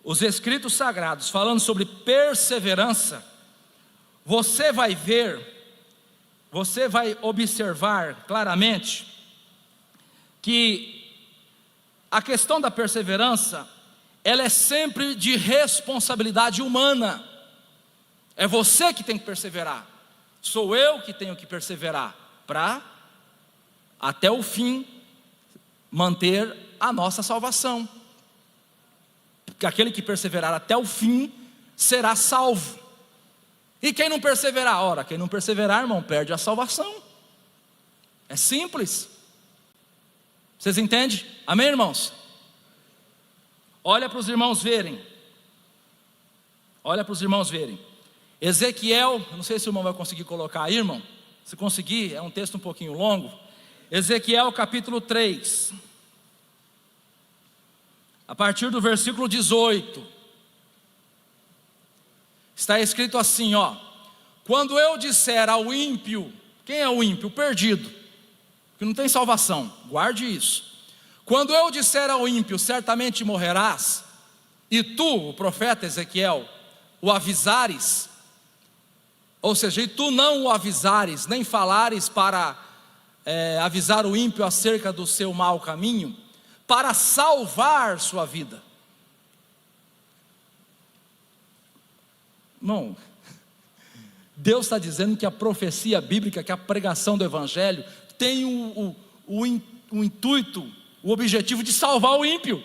os escritos sagrados falando sobre perseverança, você vai observar claramente que a questão da perseverança, ela é sempre de responsabilidade humana. É você que tem que perseverar, sou eu que tenho que perseverar, para até o fim manter a nossa salvação. Porque aquele que perseverar até o fim será salvo. E quem não perseverar? Ora, quem não perseverar, irmão, perde a salvação. É simples. Vocês entendem? Amém, irmãos? Olha para os irmãos verem. Ezequiel, não sei se o irmão vai conseguir colocar aí, irmão. Se conseguir, é um texto um pouquinho longo. Ezequiel capítulo 3. A partir do versículo 18, está escrito assim, ó: quando eu disser ao ímpio, quem é o ímpio? O perdido, que não tem salvação, guarde isso. Quando eu disser ao ímpio, certamente morrerás, e tu, o profeta Ezequiel, o avisares, ou seja, e tu não o avisares, nem falares para avisar o ímpio acerca do seu mau caminho, para salvar sua vida. Irmão, Deus está dizendo que a profecia bíblica, que a pregação do evangelho tem o intuito, o objetivo de salvar o ímpio.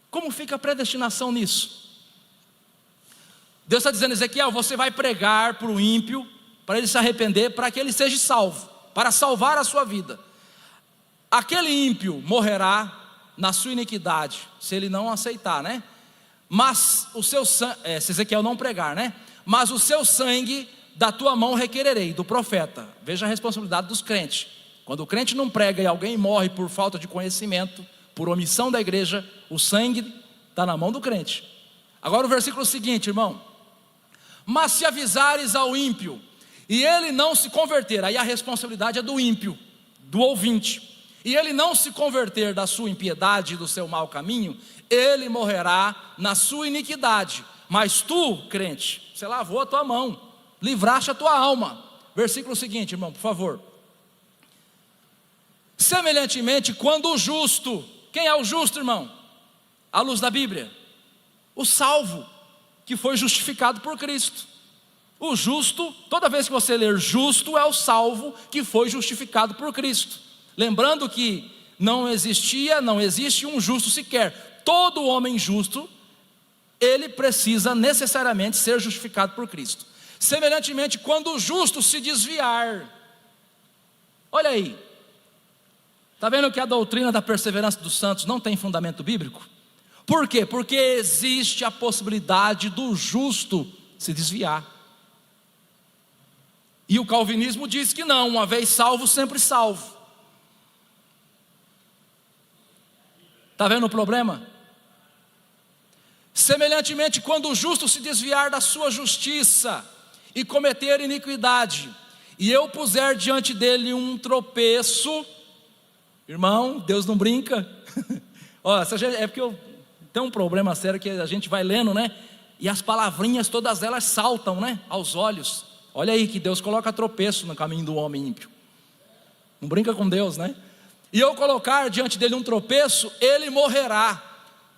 Como fica a predestinação nisso? Deus está dizendo: Ezequiel, você vai pregar para o ímpio, para ele se arrepender, para que ele seja salvo, para salvar a sua vida. Aquele ímpio morrerá na sua iniquidade, se ele não aceitar, né? Mas o seu sangue, se Ezequiel não pregar, né? Mas o seu sangue da tua mão requererei, do profeta. Veja a responsabilidade dos crentes. Quando o crente não prega e alguém morre por falta de conhecimento, por omissão da igreja, o sangue está na mão do crente. Agora o versículo seguinte, irmão: mas se avisares ao ímpio, e ele não se converter, aí a responsabilidade é do ímpio, do ouvinte, e ele não se converter da sua impiedade e do seu mau caminho, ele morrerá na sua iniquidade. Mas tu, crente, você lavou a tua mão, livraste a tua alma. Versículo seguinte, irmão, por favor. Semelhantemente, quando o justo, quem é o justo, irmão? À luz da Bíblia, o salvo, que foi justificado por Cristo. O justo, toda vez que você ler justo, é o salvo que foi justificado por Cristo. Lembrando que não existe um justo sequer. Todo homem justo, ele precisa necessariamente ser justificado por Cristo. Semelhantemente, quando o justo se desviar, olha aí, está vendo que a doutrina da perseverança dos santos não tem fundamento bíblico? Por quê? Porque existe a possibilidade do justo se desviar. E o calvinismo diz que não, uma vez salvo, sempre salvo. Está vendo o problema? Semelhantemente, quando o justo se desviar da sua justiça e cometer iniquidade, e eu puser diante dele um tropeço, irmão, Deus não brinca. Ó, é porque tem um problema sério que a gente vai lendo, né? E as palavrinhas, todas elas saltam, né? Aos olhos. Olha aí que Deus coloca tropeço no caminho do homem ímpio. Não brinca com Deus, né? E eu colocar diante dele um tropeço, ele morrerá,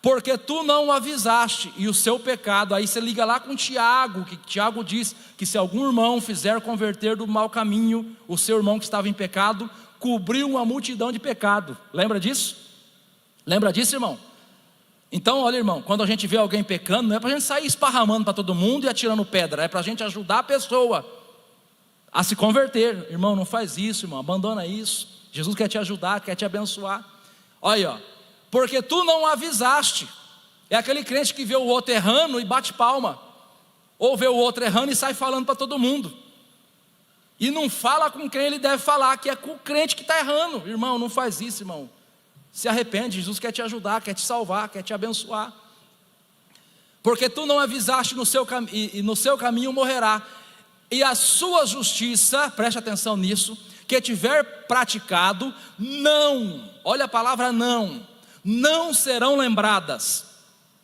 porque tu não o avisaste, e o seu pecado, aí você liga lá com Tiago, que Tiago diz que se algum irmão fizer converter do mau caminho, o seu irmão que estava em pecado, cobriu uma multidão de pecado. Lembra disso? Lembra disso, irmão? Então, olha, irmão, quando a gente vê alguém pecando, não é para a gente sair esparramando para todo mundo e atirando pedra, é para a gente ajudar a pessoa a se converter. Irmão, não faz isso, irmão, abandona isso. Jesus quer te ajudar, quer te abençoar. Olha aí, ó. Porque tu não avisaste, É aquele crente que vê o outro errando e bate palma, ou vê o outro errando e sai falando para todo mundo, e não fala com quem ele deve falar, que é com o crente que está errando. Irmão, não faz isso, irmão. Se arrepende, Jesus quer te ajudar, quer te salvar, quer te abençoar. Porque tu não avisaste e no seu caminho morrerá, e a sua justiça, preste atenção nisso, que tiver praticado, não, olha a palavra não serão lembradas,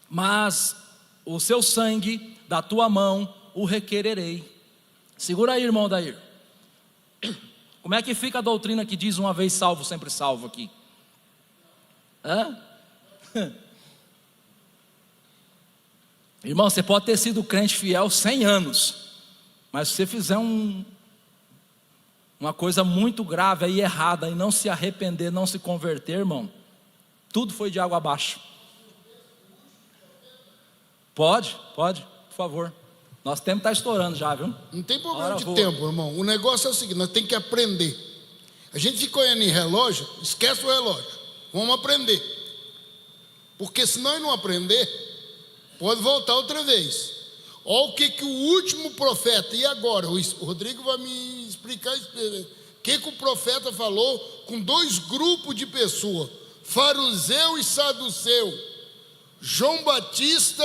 mas o seu sangue da tua mão o requererei. Segura aí, irmão Dair. Como é que fica a doutrina que diz uma vez salvo, sempre salvo aqui? Irmão, você pode ter sido crente fiel 100 anos, mas se você fizer uma coisa muito grave e errada, e não se arrepender, não se converter, irmão, tudo foi de água abaixo. Pode, por favor. Nosso tempo está estourando já, viu? Não tem problema de tempo, irmão. O negócio é o seguinte: nós temos que aprender. A gente fica olhando em relógio, esquece o relógio. Vamos aprender. Porque se nós não aprender, pode voltar outra vez. Olha o que o último profeta, e agora? O Rodrigo vai me explicar o que o profeta falou com dois grupos de pessoas, fariseu e saduceu. João Batista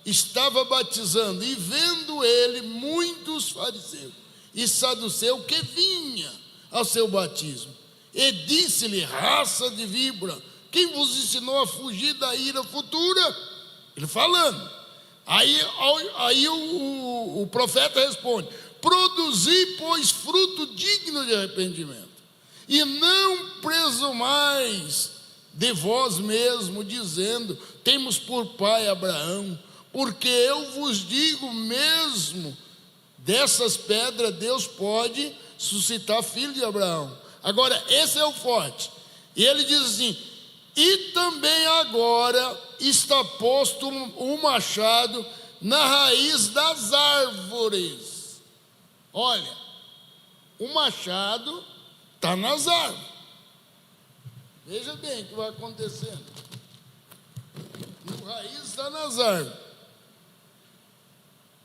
estava batizando, e vendo ele muitos fariseus e saduceus que vinha ao seu batismo, e disse-lhe: raça de víbora, quem vos ensinou a fugir da ira futura? Ele falando. Aí o profeta responde: produzi, pois, fruto digno de arrependimento, e não presumais de vós mesmo, dizendo: temos por pai Abraão, porque eu vos digo mesmo, dessas pedras Deus pode suscitar filho de Abraão. Agora, esse é o forte. E ele diz assim: e também agora está posto um machado na raiz das árvores. Olha, o machado está nas árvores. Veja bem o que vai acontecendo. A raiz está nas árvores.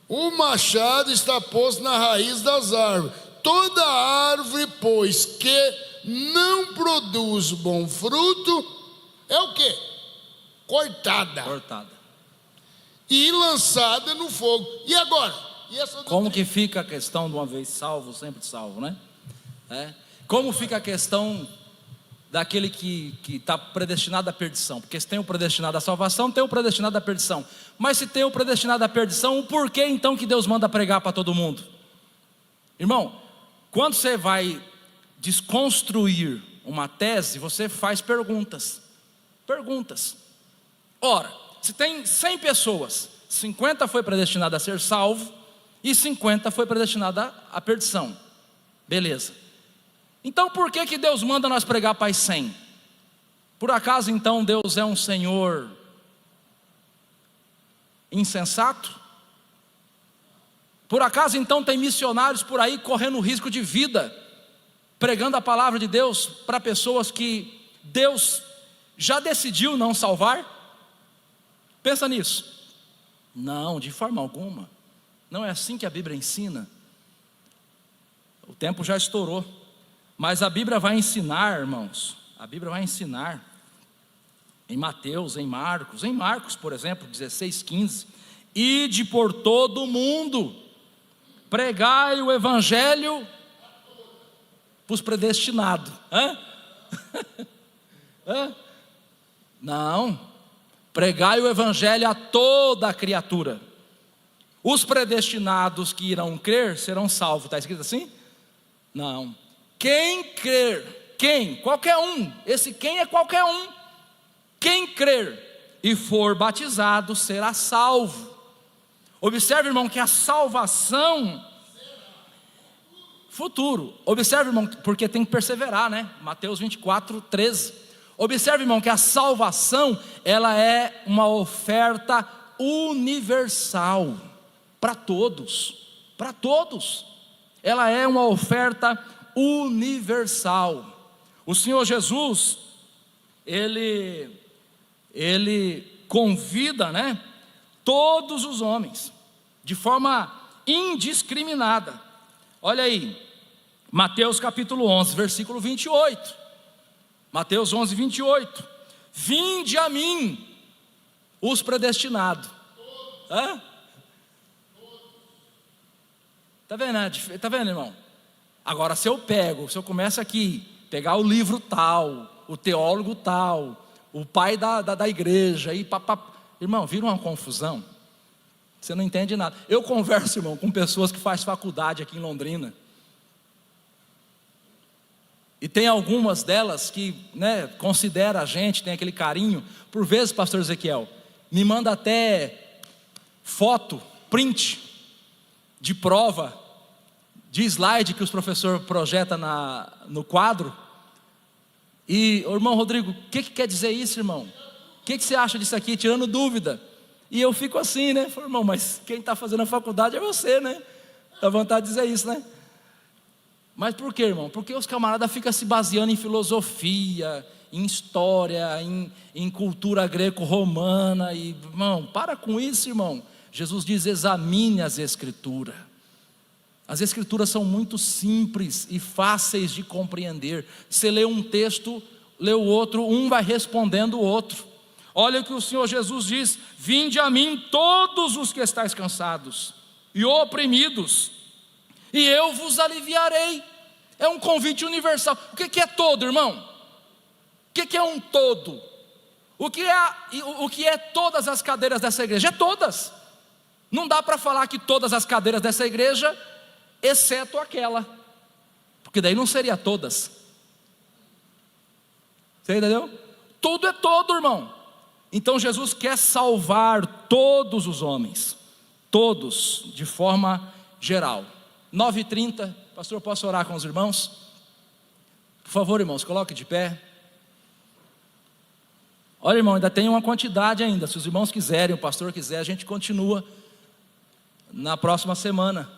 O machado está posto na raiz das árvores. Toda árvore, pois, que não produz bom fruto, é o quê? Cortada. E lançada no fogo. E agora? E essa como que fica a questão de uma vez salvo, sempre salvo, né? Como fica a questão daquele que está predestinado à perdição? Porque se tem o predestinado à salvação, tem o predestinado à perdição. Mas se tem o predestinado à perdição, o porquê então que Deus manda pregar para todo mundo? Irmão, quando você vai desconstruir uma tese, você faz perguntas. Ora, se tem 100 pessoas, 50 foi predestinado a ser salvo e 50 foi predestinado à perdição. Beleza. Então por que Deus manda nós pregar para as 100? Por acaso então Deus é um Senhor insensato? Por acaso então tem missionários por aí correndo risco de vida, pregando a palavra de Deus para pessoas que Deus já decidiu não salvar? Pensa nisso. Não, de forma alguma. Não é assim que a Bíblia ensina. O tempo já estourou. Mas a Bíblia vai ensinar, irmãos. A Bíblia vai ensinar em Mateus, em Marcos, por exemplo, 16:15. Ide por todo o mundo, pregai o evangelho para os predestinados. Não, pregai o evangelho a toda a criatura. Os predestinados que irão crer serão salvos. Está escrito assim? Não. Quem crer, qualquer um, esse quem é qualquer um. Quem crer e for batizado será salvo. Observe, irmão, que a salvação futuro. Observe, irmão, porque tem que perseverar, né? Mateus 24:13. Observe, irmão, que a salvação, ela é uma oferta universal para todos. Ela é uma oferta universal. O Senhor Jesus, ele convida, né, todos os homens, de forma indiscriminada. Olha aí, Mateus capítulo 11, versículo 28. Mateus 11, 28. Vinde a mim, os predestinados. Hã? Tá vendo, irmão? Agora, se eu começo aqui, pegar o livro tal, o teólogo tal, o pai da igreja, e irmão, vira uma confusão. Você não entende nada. Eu converso, irmão, com pessoas que fazem faculdade aqui em Londrina. E tem algumas delas que, né, considera a gente, tem aquele carinho. Por vezes, pastor Ezequiel, me manda até foto, print, de prova, de slide que os professores projetam no quadro. E, irmão Rodrigo, o que quer dizer isso, irmão? O que você acha disso aqui? Tirando dúvida. E eu fico assim, né? Falo, irmão, mas quem está fazendo a faculdade é você, né? Dá vontade de dizer isso, né? Mas por quê, irmão? Porque os camaradas ficam se baseando em filosofia, em história, em cultura greco-romana. E, irmão, para com isso, irmão. Jesus diz: examine as Escrituras. As Escrituras são muito simples e fáceis de compreender. Você lê um texto, lê o outro, um vai respondendo o outro. Olha o que o Senhor Jesus diz: vinde a mim todos os que estáis cansados e oprimidos, e eu vos aliviarei. É um convite universal. O que é todo, irmão? O que é um todo? O que é todas as cadeiras dessa igreja? É todas. Não dá para falar que todas as cadeiras dessa igreja, exceto aquela, porque daí não seria todas. Você entendeu? Tudo é todo, irmão. Então Jesus quer salvar todos os homens, todos, de forma geral. 9h30, pastor, posso orar com os irmãos? Por favor, irmãos, coloque de pé. Olha, irmão, ainda tem uma quantidade ainda. Se os irmãos quiserem, o pastor quiser, a gente continua na próxima semana,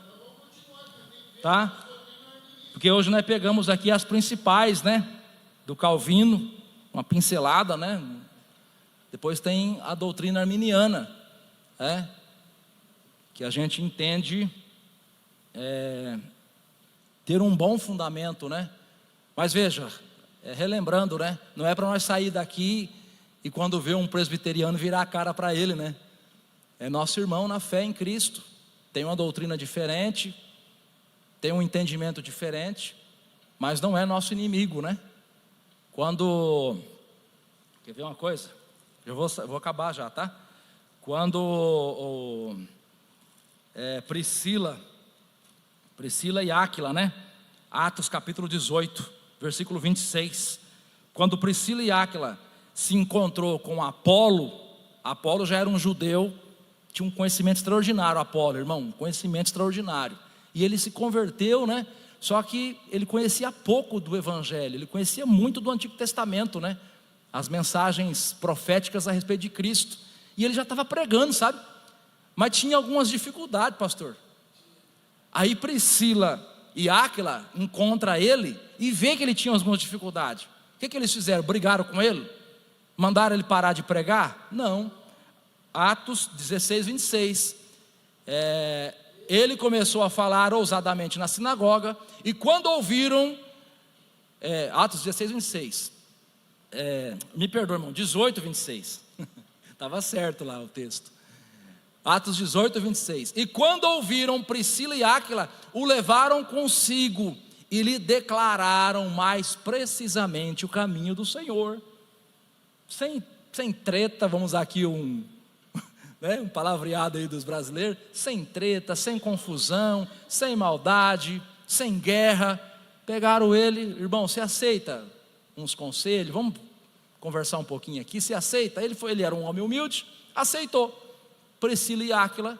tá? Porque hoje nós pegamos aqui as principais, né, do Calvino, uma pincelada, né? Depois tem a doutrina arminiana, que a gente entende ter um bom fundamento, né? Mas veja, relembrando, né? Não é para nós sair daqui e quando vê um presbiteriano virar a cara para ele, né? É nosso irmão na fé em Cristo, tem uma doutrina diferente, tem um entendimento diferente, mas não é nosso inimigo, né? Quer ver uma coisa? Eu vou acabar já, tá? Quando Priscila e Áquila, né? Atos capítulo 18, versículo 26. Quando Priscila e Áquila se encontrou com Apolo já era um judeu, tinha um conhecimento extraordinário. Apolo, irmão, conhecimento extraordinário. E ele se converteu, né? Só que ele conhecia pouco do Evangelho, ele conhecia muito do Antigo Testamento, né? As mensagens proféticas a respeito de Cristo. E ele já estava pregando, sabe? Mas tinha algumas dificuldades, pastor. Aí Priscila e Áquila encontram ele e vê que ele tinha algumas dificuldades. O que eles fizeram? Brigaram com ele? Mandaram ele parar de pregar? Não. Atos 16, 26. Ele começou a falar ousadamente na sinagoga, e quando ouviram, Atos 16, 26, me perdoa, irmão, 18, 26, estava certo lá o texto, Atos 18, 26, e quando ouviram, Priscila e Áquila o levaram consigo, e lhe declararam mais precisamente o caminho do Senhor, sem treta, vamos usar aqui um palavreado aí dos brasileiros, sem treta, sem confusão, sem maldade, sem guerra. Pegaram ele, irmão, você aceita uns conselhos? Vamos conversar um pouquinho aqui, você aceita? Ele era um homem humilde, aceitou. Priscila e Áquila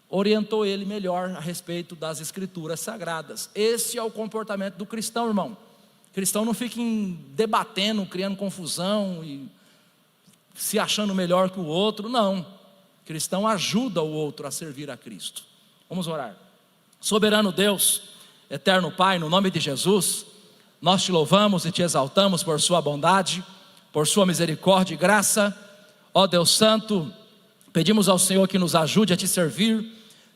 orientou ele melhor a respeito das Escrituras Sagradas. Esse é o comportamento do cristão, irmão. O cristão não fica debatendo, criando confusão e se achando melhor que o outro, não. Cristão ajuda o outro a servir a Cristo. Vamos orar. Soberano Deus, eterno Pai, no nome de Jesus, nós te louvamos e te exaltamos por sua bondade, por sua misericórdia e graça. Ó Deus Santo, pedimos ao Senhor que nos ajude a te servir,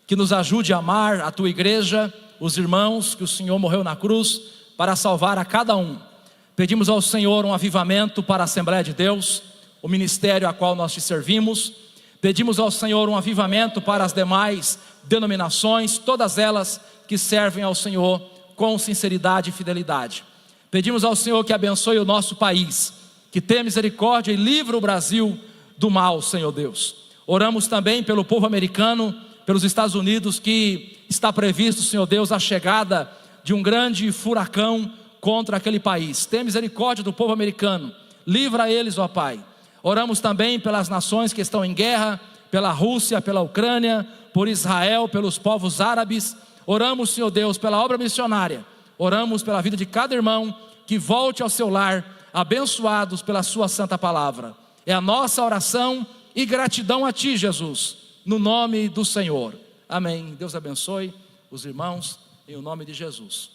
que nos ajude a amar a tua igreja, os irmãos que o Senhor morreu na cruz para salvar a cada um. Pedimos ao Senhor um avivamento para a Assembleia de Deus, o ministério a qual nós te servimos. Pedimos ao Senhor um avivamento para as demais denominações, todas elas que servem ao Senhor com sinceridade e fidelidade. Pedimos ao Senhor que abençoe o nosso país, que tenha misericórdia e livre o Brasil do mal, Senhor Deus. Oramos também pelo povo americano, pelos Estados Unidos, que está previsto, Senhor Deus, a chegada de um grande furacão contra aquele país. Tenha misericórdia do povo americano, livra eles, ó Pai. Oramos também pelas nações que estão em guerra, pela Rússia, pela Ucrânia, por Israel, pelos povos árabes. Oramos, Senhor Deus, pela obra missionária. Oramos pela vida de cada irmão que volte ao seu lar, abençoados pela sua santa palavra. É a nossa oração e gratidão a Ti, Jesus, no nome do Senhor. Amém. Deus abençoe os irmãos, em o nome de Jesus.